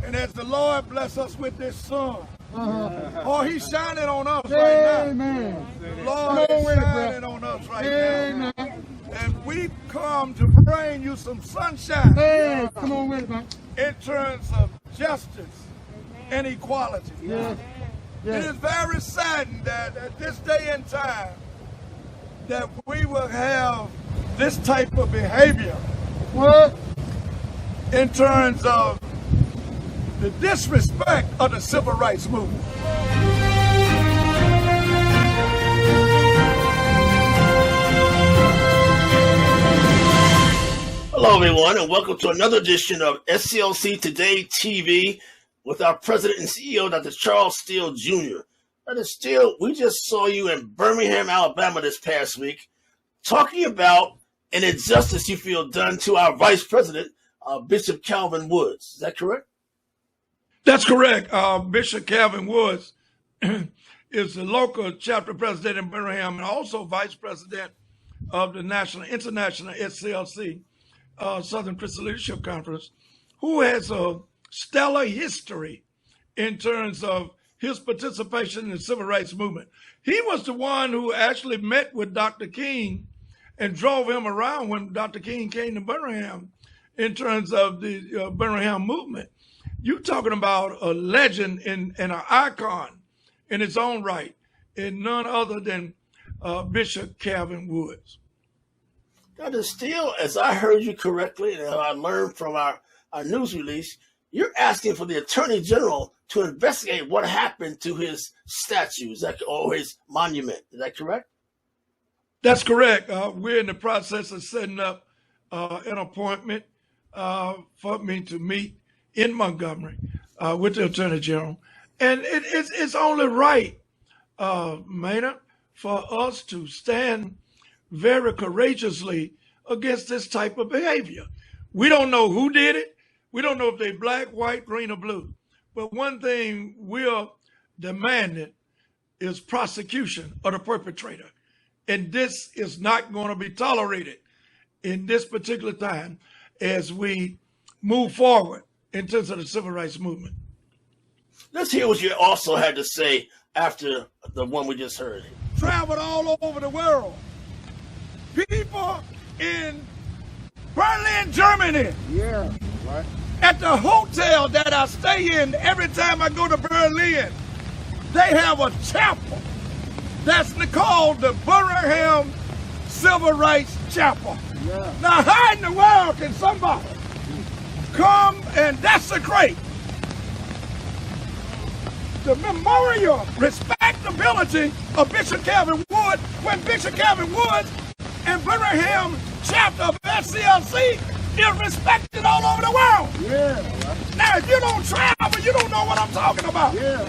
And as the Lord bless us with this sun, oh, he's shining on us right now. Lord is shining on us right now. And we come to bring you some sunshine in terms of justice and equality. It is very saddened that at this day and time that we will have this type of behavior in terms of the disrespect of the civil rights movement. Hello, everyone, and welcome to another edition of Sclc Today TV with our president and CEO, Dr. Charles Steele Jr. Dr. Steele, we just saw you in Birmingham, Alabama this past week talking about an injustice you feel done to our vice president, Bishop Calvin Woods. Is that correct? That's correct. Bishop Calvin Woods is the local chapter president in Birmingham and also vice president of the international Sclc, Southern Christian Leadership Conference, who has a stellar history in terms of his participation in the civil rights movement. He was the one who actually met with Dr. King and drove him around when Dr. King came to Birmingham in terms of the Birmingham movement. You're talking about a legend and an icon in its own right, and none other than Bishop Calvin Woods. Dr. Steele, as I heard you correctly, and I learned from our news release, you're asking for the Attorney General to investigate what happened to his statue, or his monument. Is that correct? That's correct. We're in the process of setting up an appointment for me to meet in Montgomery with the Attorney General. And it's only right, Maynard, for us to stand very courageously against this type of behavior. We don't know who did it. We don't know if they're black, white, green, or blue. But one thing we're demanding is prosecution of the perpetrator. And this is not going to be tolerated in this particular time as we move forward in terms of the civil rights movement. Let's hear what you also had to say after the one we just heard. Traveled all over the world. People in Berlin, Germany. Yeah, right. At the hotel that I stay in every time I go to Berlin, they have a chapel that's called the Birmingham Civil Rights Chapel. Yeah. Now, how in the world can somebody come and desecrate the memorial respectability of Bishop Calvin Woods when Bishop Calvin Woods and Birmingham chapter of Sclc is respected all over the world? Yeah. Now, if you don't travel, you don't know what I'm talking about. Yeah.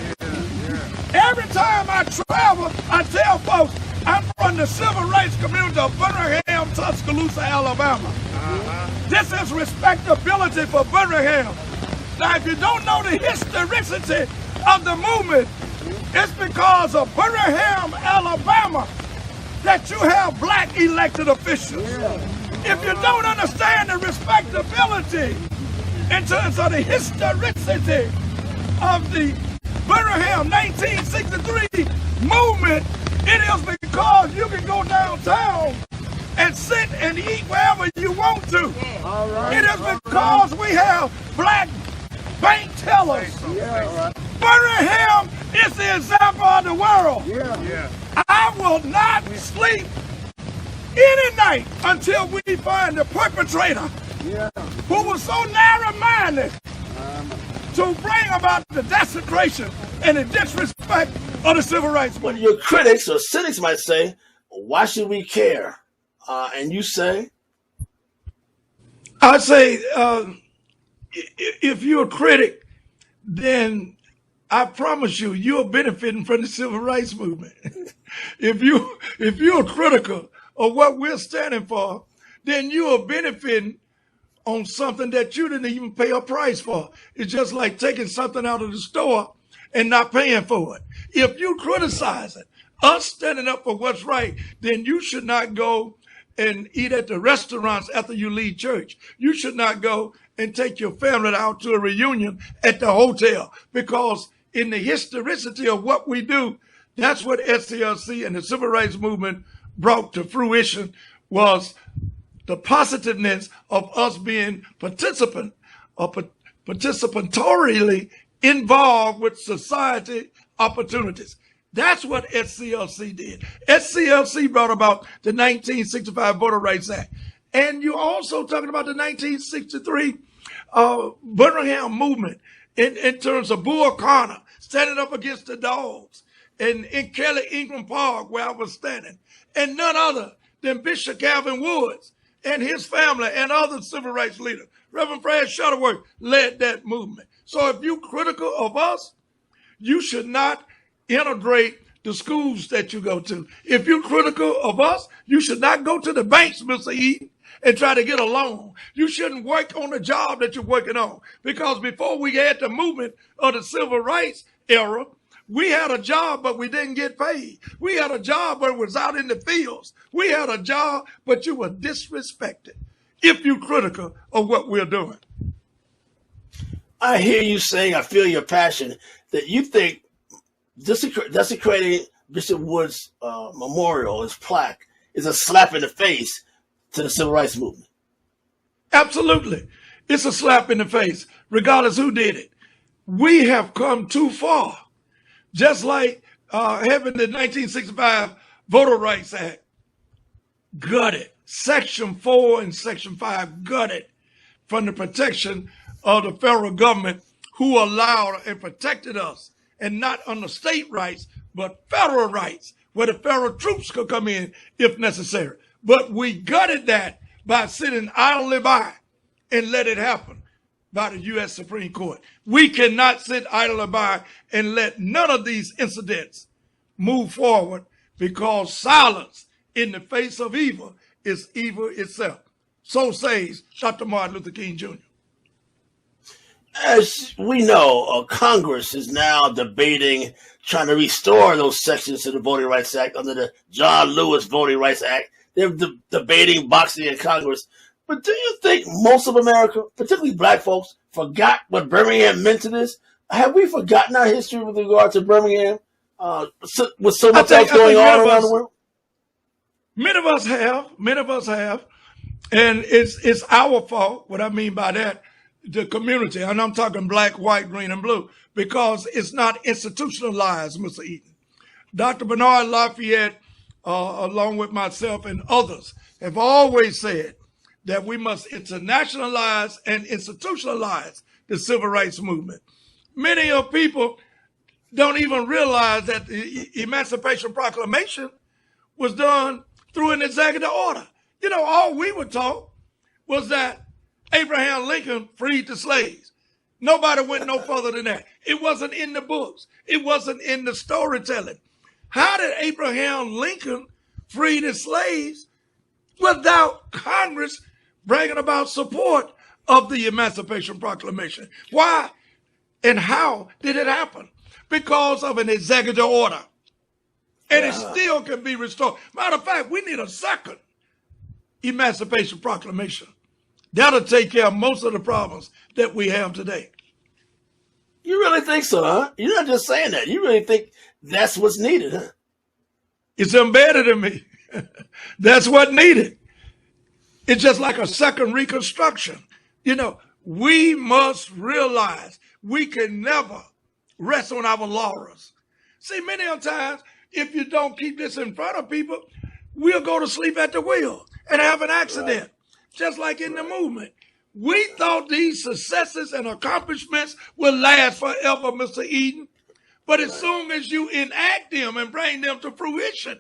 Every time I travel, I tell folks I'm from the civil rights community of Birmingham, Tuscaloosa, Alabama. This is respectability for Birmingham. Now, if you don't know the historicity of the movement, it's because of Birmingham, Alabama, that you have black elected officials. If you don't understand the respectability in terms of the historicity of the Birmingham 1963 movement, it is because you can go downtown and sit and eat wherever you want to. It is because we have black bank tellers. Birmingham is the example of the world. I will not sleep any night until we find the perpetrator who was so narrow-minded to bring about the desecration and the disrespect of the civil rights movement. But your critics or cynics might say, why should we care? And you say? I say, if you're a critic, then I promise you, you're benefiting from the civil rights movement. If you're critical of what we're standing for, then you are benefiting on something that you didn't even pay a price for. It's just like taking something out of the store and not paying for it. If you criticize it, us standing up for what's right, then you should not go and eat at the restaurants after you leave church. You should not go and take your family out to a reunion at the hotel, because in the historicity of what we do, that's what SCLC and the Civil Rights Movement brought to fruition, was the positiveness of us being participatorily involved with society opportunities. That's what SCLC did. SCLC brought about the 1965 Voter Rights Act. And you're also talking about the 1963 Birmingham movement in terms of Bull Connor standing up against the dogs, and in Kelly Ingram Park, where I was standing, and none other than Bishop Calvin Woods and his family and other civil rights leaders. Reverend Fred Shuttleworth led that movement. So if you're critical of us, you should not integrate the schools that you go to. If you're critical of us, you should not go to the banks, Mr. Eden, and try to get a loan. You shouldn't work on the job that you're working on, because before we had the movement of the civil rights era, we had a job, but we didn't get paid. We had a job, but it was out in the fields. We had a job, but you were disrespected if you're critical of what we're doing. I hear you saying, I feel your passion, that you think desecrating Bishop Woods' memorial, his plaque, is a slap in the face to the civil rights movement. Absolutely. It's a slap in the face, regardless who did it. We have come too far. Just like having the 1965 Voter Rights Act gutted, Section 4 and Section 5 gutted from the protection of the federal government, who allowed and protected us, and not under state rights, but federal rights, where the federal troops could come in if necessary. But we gutted that by sitting idly by and let it happen by the U.S. Supreme Court. We cannot sit idly by and let none of these incidents move forward, because silence in the face of evil is evil itself. So says Dr. Martin Luther King Jr. As we know, Congress is now debating trying to restore those sections to the Voting Rights Act under the John Lewis Voting Rights Act. They're debating boxing in Congress. But do you think most of America, particularly black folks, forgot what Birmingham meant to this? Have we forgotten our history with regard to Birmingham? With so much else going on around the world? Many of us have. And it's our fault. What I mean by that, the community, and I'm talking black, white, green, and blue, because it's not institutionalized, Mr. Eaton. Dr. Bernard Lafayette, along with myself and others, have always said that we must internationalize and institutionalize the civil rights movement. Many of people don't even realize that the Emancipation Proclamation was done through an executive order. You know, all we were taught was that Abraham Lincoln freed the slaves. Nobody went no further than that. It wasn't in the books. It wasn't in the storytelling. How did Abraham Lincoln free the slaves without Congress bringing about support of the Emancipation Proclamation? Why and how did it happen? Because of an executive order. And it still can be restored. Matter of fact, we need a second Emancipation Proclamation. That'll take care of most of the problems that we have today. You really think so, huh? You're not just saying that. You really think that's what's needed, huh? It's embedded in me. That's what needed. It's just like a second Reconstruction. You know, we must realize we can never rest on our laurels. See, many of times, if you don't keep this in front of people, we'll go to sleep at the wheel and have an accident. Right. Just like in the movement. We thought these successes and accomplishments will last forever, Mr. Eden. But as soon as you enact them and bring them to fruition,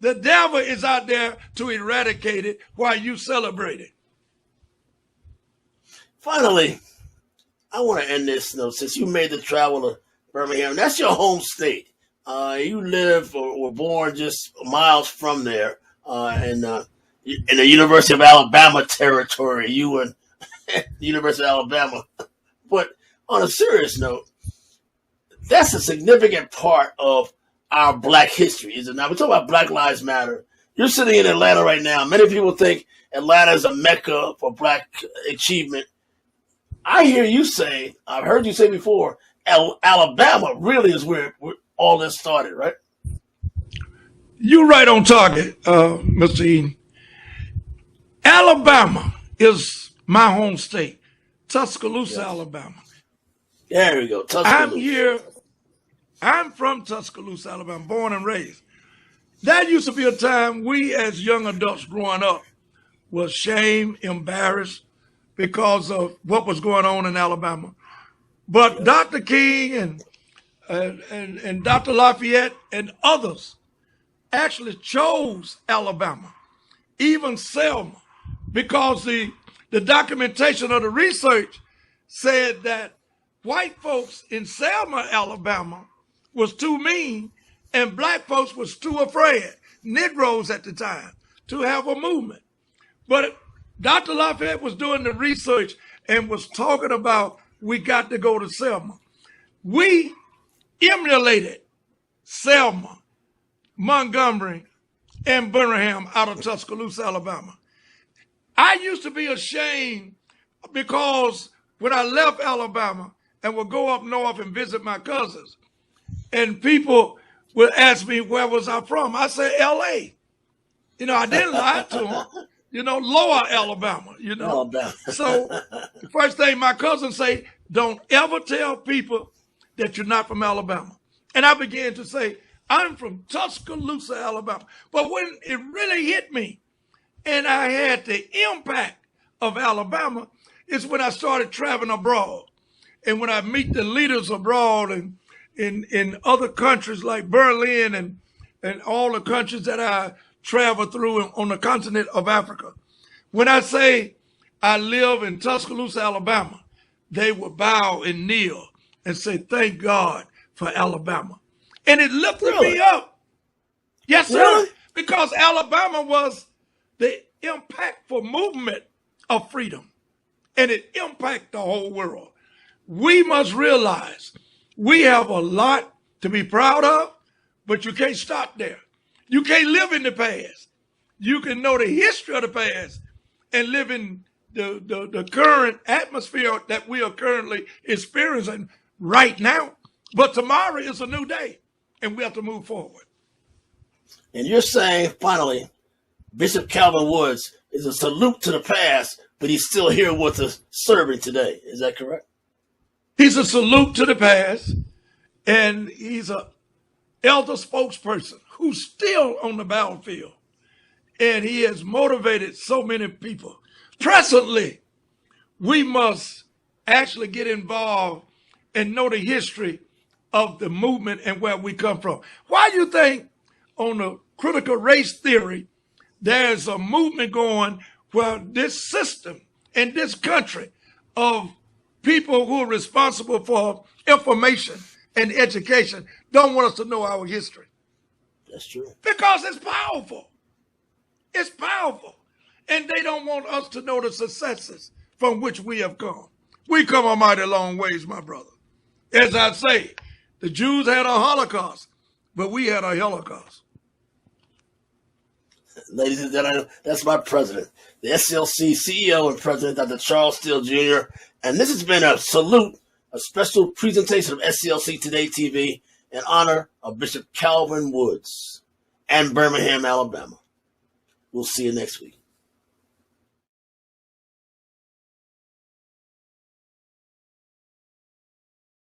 the devil is out there to eradicate it while you celebrate it. Finally, I want to end this note. Since you made the travel to Birmingham, that's your home state. You live or were born just miles from there in the University of Alabama territory, you and the University of Alabama. But on a serious note, that's a significant part of our black history, is it not? We talk about Black Lives Matter. You're sitting in Atlanta right now. Many people think Atlanta is a mecca for black achievement. I hear you say, I've heard you say before, Alabama really is where all this started, right? You're right on target, Mr. Eden. Alabama is my home state, Tuscaloosa, Alabama. There we go. Tuscaloosa. I'm from Tuscaloosa, Alabama, born and raised. That used to be a time we as young adults growing up was ashamed, embarrassed because of what was going on in Alabama. But Dr. King and Dr. Lafayette and others actually chose Alabama, even Selma, because the documentation of the research said that white folks in Selma, Alabama was too mean and black folks was too afraid, Negroes at the time, to have a movement. But Dr. Lafayette was doing the research and was talking about we got to go to Selma. We emulated Selma, Montgomery, and Birmingham out of Tuscaloosa, Alabama. I used to be ashamed because when I left Alabama and would go up north and visit my cousins, and people would ask me where was I from, I said L.A. I didn't lie to them. Lower Alabama, Alabama. So the first thing my cousins say, don't ever tell people that you're not from Alabama. And I began to say, I'm from Tuscaloosa, Alabama. But when it really hit me and I had the impact of Alabama, is when I started traveling abroad. And when I meet the leaders abroad and in other countries like Berlin and all the countries that I travel through on the continent of Africa. When I say I live in Tuscaloosa, Alabama, they will bow and kneel and say, thank God for Alabama. And it lifted me up. Yes, sir. Really? Because Alabama was the impactful movement of freedom. And it impacted the whole world. We must realize we have a lot to be proud of, but you can't stop there. You can't live in the past. You can know the history of the past and live in the current atmosphere that we are currently experiencing right now. But tomorrow is a new day, and we have to move forward. And you're saying, finally, Bishop Calvin Woods is a salute to the past, but he's still here with us serving today. Is that correct? He's a salute to the past, and he's an elder spokesperson who's still on the battlefield. And he has motivated so many people. Presently, we must actually get involved and know the history of the movement and where we come from. Why do you think on the critical race theory, there's a movement going where this system and this country of people who are responsible for information and education don't want us to know our history? That's true. Because it's powerful. It's powerful. And they don't want us to know the successes from which we have come. We come a mighty long ways, my brother. As I say, the Jews had a Holocaust, but we had a Holocaust. Ladies and gentlemen, that's my president, the SCLC CEO and president, Dr. Charles Steele Jr. And this has been a salute, a special presentation of SCLC Today TV in honor of Bishop Calvin Woods and Birmingham, Alabama. We'll see you next week.